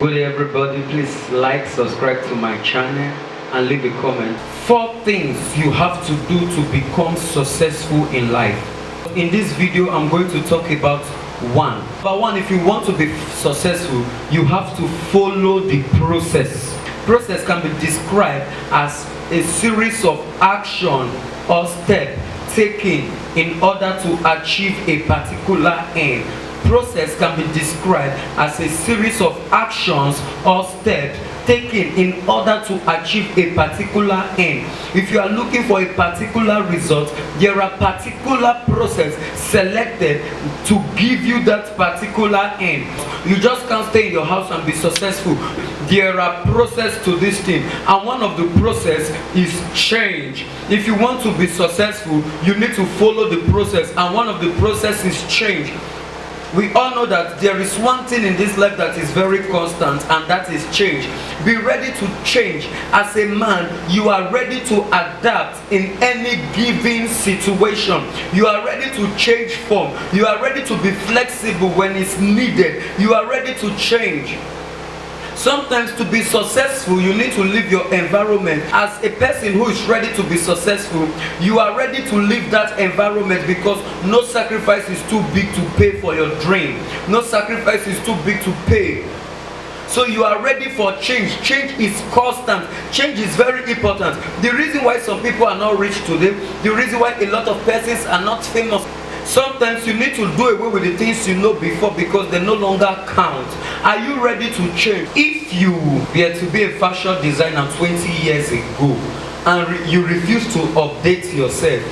Good day everybody, please like, subscribe to my channel and leave a comment. 4 things you have to do to become successful in life. In this video I'm going to talk about 1. Number 1, if you want to be successful, you have to follow the process. Process can be described as a series of action or step taken in order to achieve a particular aim. Process can be described as a series of actions or steps taken in order to achieve a particular aim. If you are looking for a particular result, there are particular process selected to give you that particular aim. You just can't stay in your house and be successful. There are process to this thing, and one of the process is change. If you want to be successful, you need to follow the process, and one of the process is change. We all know that there is one thing in this life that is very constant, and that is change. Be ready to change. As a man, you are ready to adapt in any given situation. You are ready to change form. You are ready to be flexible when it's needed. You are ready to change. Sometimes to be successful, you need to leave your environment. As a person who is ready to be successful, you are ready to leave that environment because no sacrifice is too big to pay for your dream. No sacrifice is too big to pay. So you are ready for change. Change is constant. Change is very important. The reason why some people are not rich today, the reason why a lot of persons are not famous, sometimes you need to do away with the things you know before because they no longer count. Are you ready to change? If you were to be a fashion designer 20 years ago and you refuse to update yourself,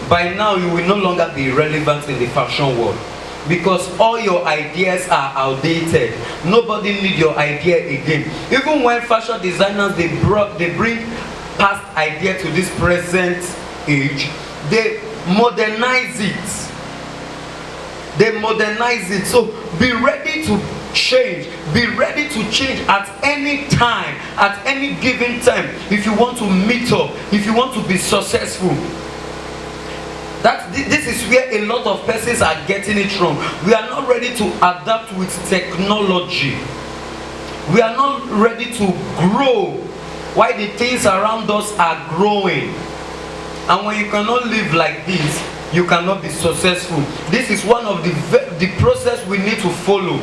by now you will no longer be relevant in the fashion world because all your ideas are outdated. Nobody needs your idea again. Even when fashion designers they bring past idea to this present age, they modernize it. They modernize it. So be ready to change. Be ready to change at any time, at any given time. If you want to meet up, if you want to be successful. This is where a lot of persons are getting it wrong. We are not ready to adapt with technology. We are not ready to grow while the things around us are growing. And when you cannot live like this, you cannot be successful. This is one of the process we need to follow.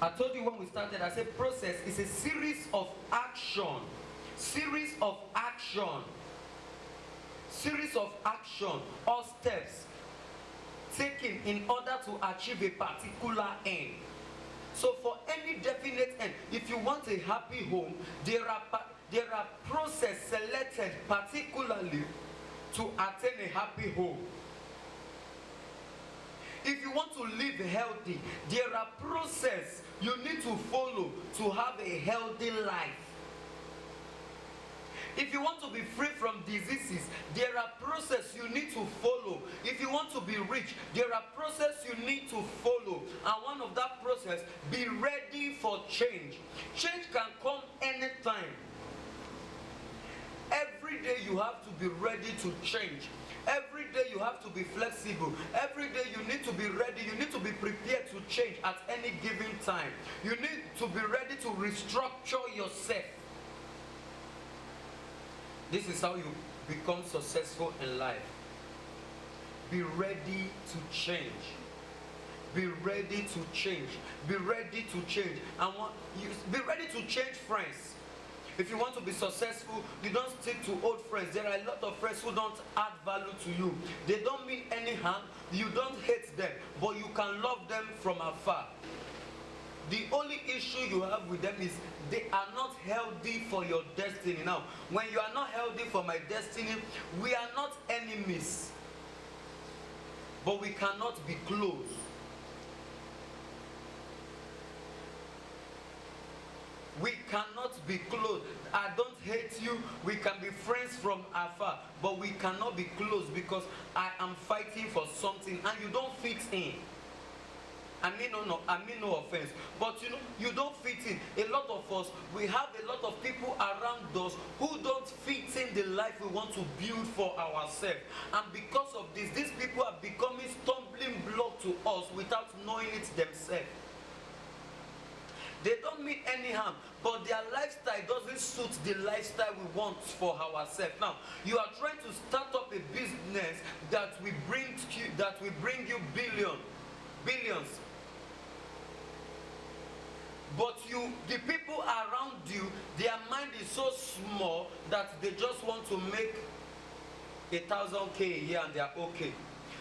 I told you when we started, I said process is a series of action. Series of action. Series of action or steps taken in order to achieve a particular aim. So for any definite end, if you want a happy home, there are process selected particularly to attain a happy home. If you want to live healthy, there are process you need to follow to have a healthy life. If you want to be free from diseases, there are process you need to follow. If you want to be rich, there are process you need to follow. And one of that process, be ready for change. Change can come anytime. Every day you have to be ready to change. Every day you have to be flexible. Every day you need to be ready. You need to be prepared to change at any given time. You need to be ready to restructure yourself. This is how you become successful in life. Be ready to change. Be ready to change. Be ready to change. And be ready to change friends. If you want to be successful, you don't stick to old friends. There are a lot of friends who don't add value to you. They don't mean any harm. You don't hate them, but you can love them from afar. The only issue you have with them is they are not healthy for your destiny. Now, when you are not healthy for my destiny, we are not enemies, but we cannot be close. We cannot be close. I don't hate you. We can be friends from afar, but we cannot be close because I am fighting for something and you don't fit in. I mean no offense, but you don't fit in. A lot of us, we have a lot of people around us who don't fit in the life we want to build for ourselves. And because of this, these people are becoming stumbling block to us without knowing it themselves. They don't mean any harm, but their lifestyle doesn't suit the lifestyle we want for ourselves. Now, you are trying to start up a business that will bring you billions. But the people around you, their mind is so small that they just want to make 1,000K a year and they are okay.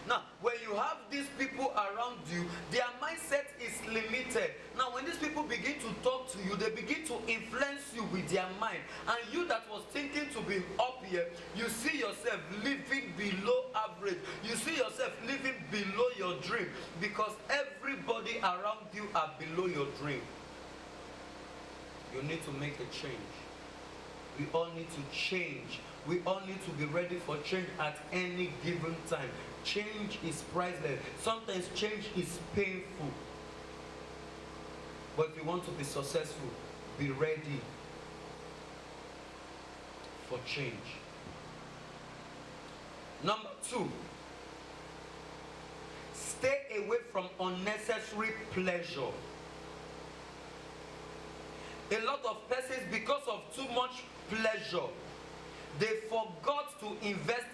Now, when you have these people around you, their mindset is limited. Now, when these people begin to talk to you, they begin to influence you with their mind. And you that was thinking to be up here, you see yourself living below average. You see yourself living below your dream because everybody around you are below your dream. You need to make a change. We all need to change. We all need to be ready for change at any given time. Change is priceless. Sometimes change is painful. But if you want to be successful, be ready for change. Number 2, stay away from unnecessary pleasure. A lot of persons, because of too much pleasure, they forgot to invest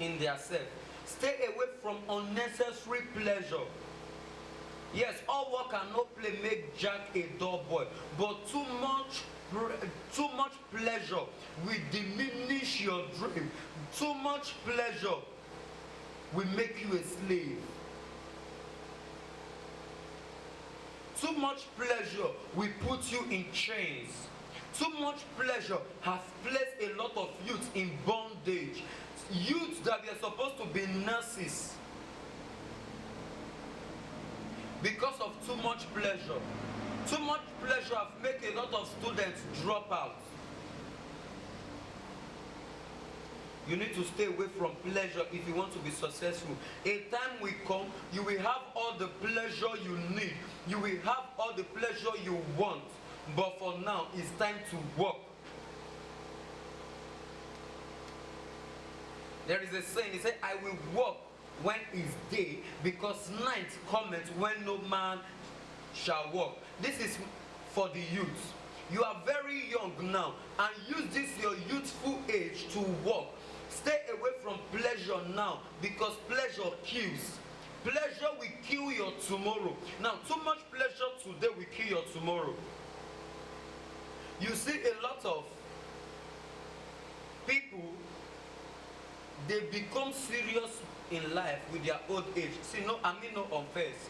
in themselves. Stay away from unnecessary pleasure. Yes, all work and no play make Jack a dull boy, but too much pleasure will diminish your dream. Too much pleasure will make you a slave. Too much pleasure will put you in chains. Too much pleasure has placed a lot of youth in bondage. Youth that were supposed to be nurses. Because of too much pleasure. Too much pleasure has made a lot of students drop out. You need to stay away from pleasure if you want to be successful. A time will come, you will have all the pleasure you need. You will have all the pleasure you want. But for now, it's time to work. There is a saying, it says, I will work when it's day, because night cometh when no man shall work. This is for the youth. You are very young now, and use this your youthful age to work. Stay away from pleasure now, because pleasure kills. Pleasure will kill your tomorrow. Now, too much pleasure today will kill your tomorrow. You see a lot of people, they become serious in life with their old age. See, no, I mean no offense.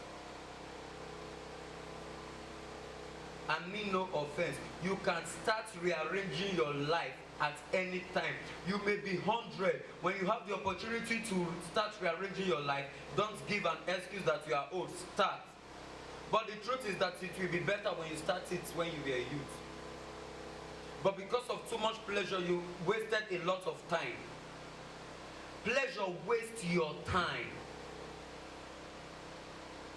I mean no offense. You can start rearranging your life at any time. You may be 100. When you have the opportunity to start rearranging your life, don't give an excuse that you are old. Start. But the truth is that it will be better when you start it when you were a youth. But because of too much pleasure, you wasted a lot of time. Pleasure wastes your time.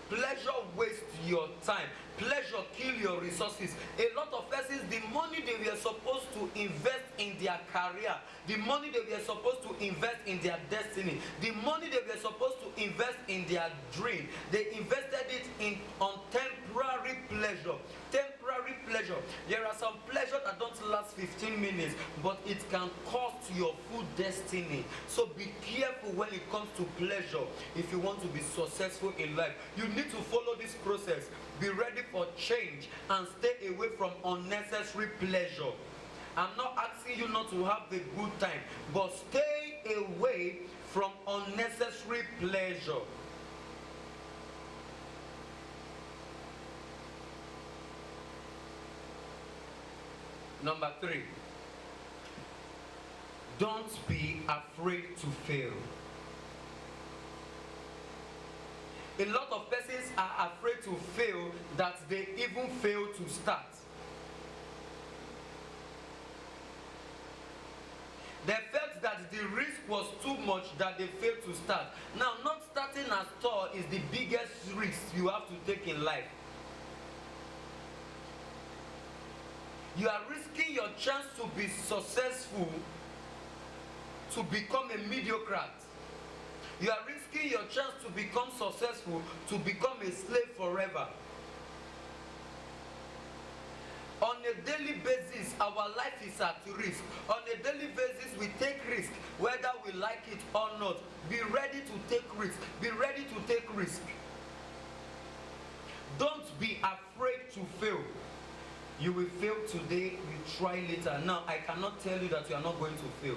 Pleasure wastes your time. Pleasure kills your resources. A lot of persons, the money they were supposed to invest in their career, the money they were supposed to invest in their destiny, the money they were supposed to invest in their dream, they invested it on temporary pleasure. Temporary pleasure. There are some pleasure that don't last 15 minutes, but it can cost your full destiny. So be careful when it comes to pleasure. If you want to be successful in life, you need to follow this process. Be ready for change and stay away from unnecessary pleasure. I'm not asking you not to have a good time, but stay away from unnecessary pleasure. Number 3, don't be afraid to fail. A lot of persons are afraid to fail that they even fail to start. They felt that the risk was too much that they failed to start. Now, not starting at all is the biggest risk you have to take in life. You are risking your chance to be successful to become a mediocrat. You are risking your chance to become successful to become a slave forever. a daily basis, our life is at risk. On a daily basis, we take risk, whether we like it or not. Be ready to take risk. Be ready to take risk. Don't be afraid to fail. You will fail today, you try later. Now, I cannot tell you that you are not going to fail.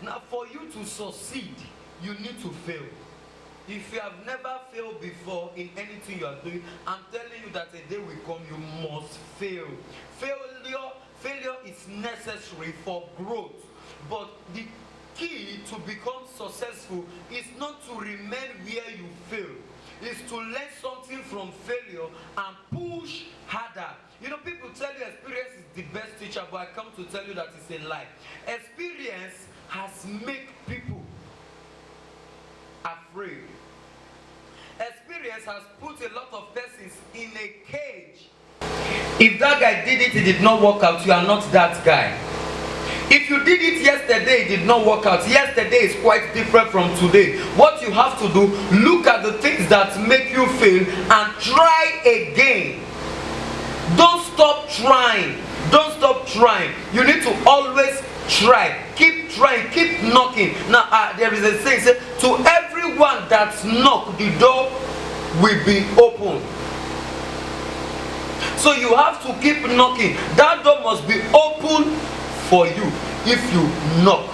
Now, for you to succeed, you need to fail. If you have never failed before in anything you are doing, I'm telling you that a day will come, you must fail. Failure is necessary for growth. But the key to become successful is not to remain where you fail. Is to learn something from failure and push harder. You know, people tell you experience is the best teacher, but I come to tell you that it's a lie. Experience has made people afraid. Experience has put a lot of persons in a cage. If that guy did it did not work out, you are not that guy. If you did it yesterday, it did not work out. Yesterday is quite different from today. What you have to do, look at the things that make you fail and try again. Don't stop trying. Don't stop trying. You need to always try. Keep trying. Keep knocking. Now, there is a saying, say, to everyone that's knocked, the door will be open. So you have to keep knocking. That door must be open for you if you knock.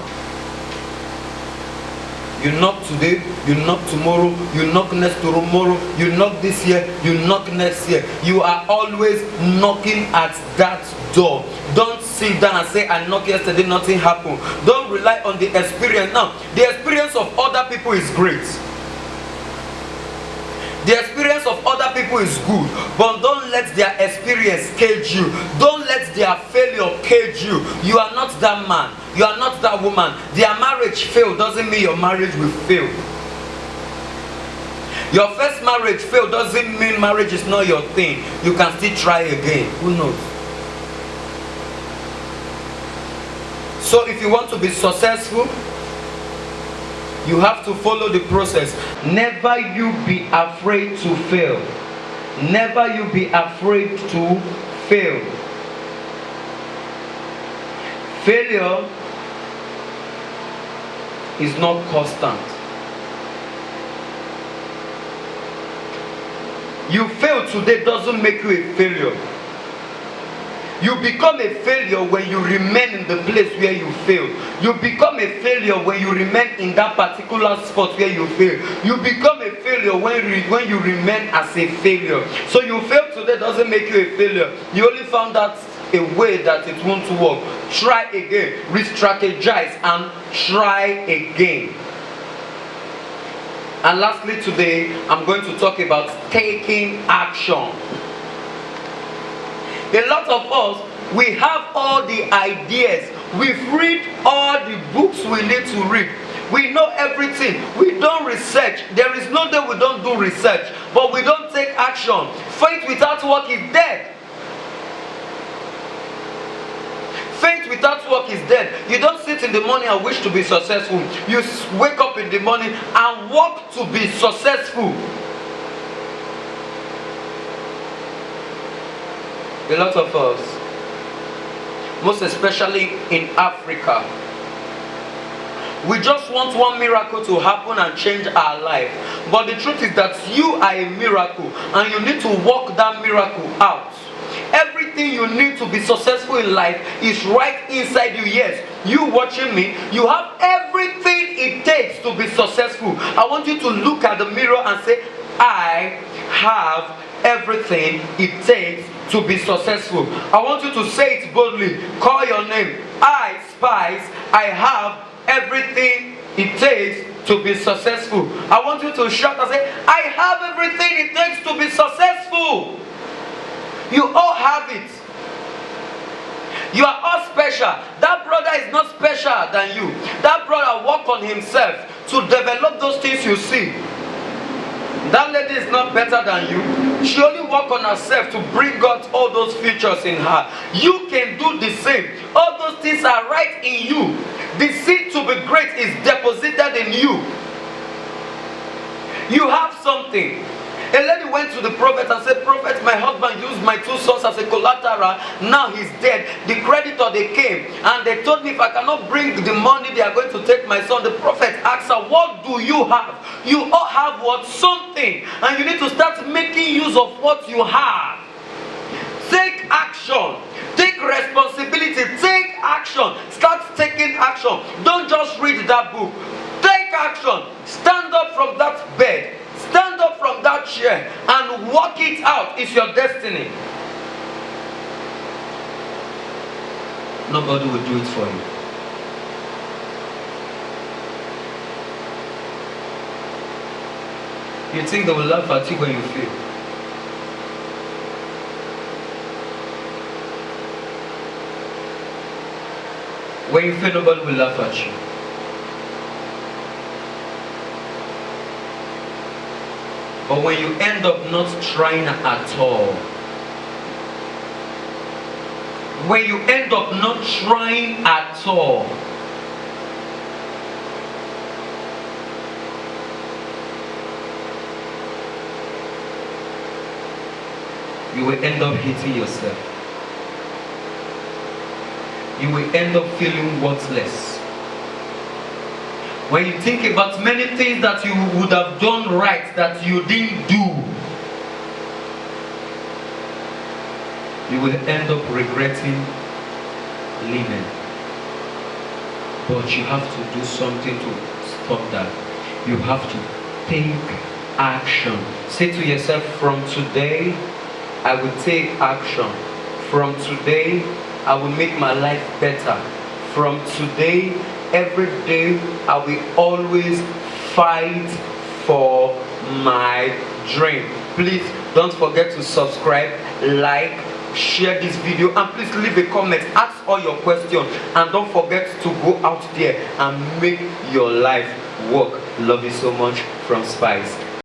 You knock today, you knock tomorrow, you knock next tomorrow, you knock this year, you knock next year. You are always knocking at that door. Don't sit down and say, I knocked yesterday, nothing happened. Don't rely on the experience. Now, the experience of other people is great. The experience of other people is good, but don't let their experience cage you. Don't let their failure cage you. You are not that man. You are not that woman. Their marriage failed doesn't mean your marriage will fail. Your first marriage failed doesn't mean marriage is not your thing. You can still try again. Who knows? So if you want to be successful, you have to follow the process. Never you be afraid to fail. Never you be afraid to fail. Failure is not constant. You fail today doesn't make you a failure. You become a failure when you remain in the place where you fail. You become a failure when you remain in that particular spot where you fail. You become a failure when you remain as a failure. So you fail today doesn't make you a failure. You only found out a way that it won't work. Try again. Re-strategize and try again. And lastly today, I'm going to talk about taking action. A lot of us, we have all the ideas. We've read all the books we need to read. We know everything. We don't research. There is no day we don't do research. But we don't take action. Faith without work is dead. Faith without work is dead. You don't sit in the morning and wish to be successful. You wake up in the morning and work to be successful. A lot of us, most especially in Africa, we just want one miracle to happen and change our life. But the truth is that you are a miracle and you need to work that miracle out. Everything you need to be successful in life is right inside you. Yes, you watching me, you have everything it takes to be successful. I want you to look at the mirror and say, I have everything it takes to be successful. I want you to say it boldly. Call your name. I, Spice, I have everything it takes to be successful. I want you to shout and say, I have everything it takes to be successful. You all have it. You are all special. That brother is not special than you. That brother worked on himself to develop those things you see. That lady is not better than you. She only worked on herself to bring out all those features in her. You can do the same. All those things are right in you. The seed to be great is deposited in you. You have something. A lady went to the prophet and said, prophet, my husband used my 2 sons as a collateral. Now he's dead. The creditor, they came and they told me if I cannot bring the money, they are going to take my son. The prophet asked her, what do you have? You all have what? Something. And you need to start making use of what you have. Take action. Take responsibility. Take action. Start taking action. Don't just read that book. Take action. Stand up from that bed. Stand up from that chair and walk it out. It's your destiny. Nobody will do it for you. You think they will laugh at you when you fail. When you fail, nobody will laugh at you. But when you end up not trying at all, when you end up not trying at all, you will end up hating yourself. You will end up feeling worthless. When you think about many things that you would have done right that you didn't do, you will end up regretting leaving. But you have to do something to stop that. You have to take action. Say to yourself, from today, I will take action. From today, I will make my life better. From today, every day, I will always fight for my dream. Please don't forget to subscribe, like, share this video, and please leave a comment. Ask all your questions, and don't forget to go out there and make your life work. Love you so much from Spice.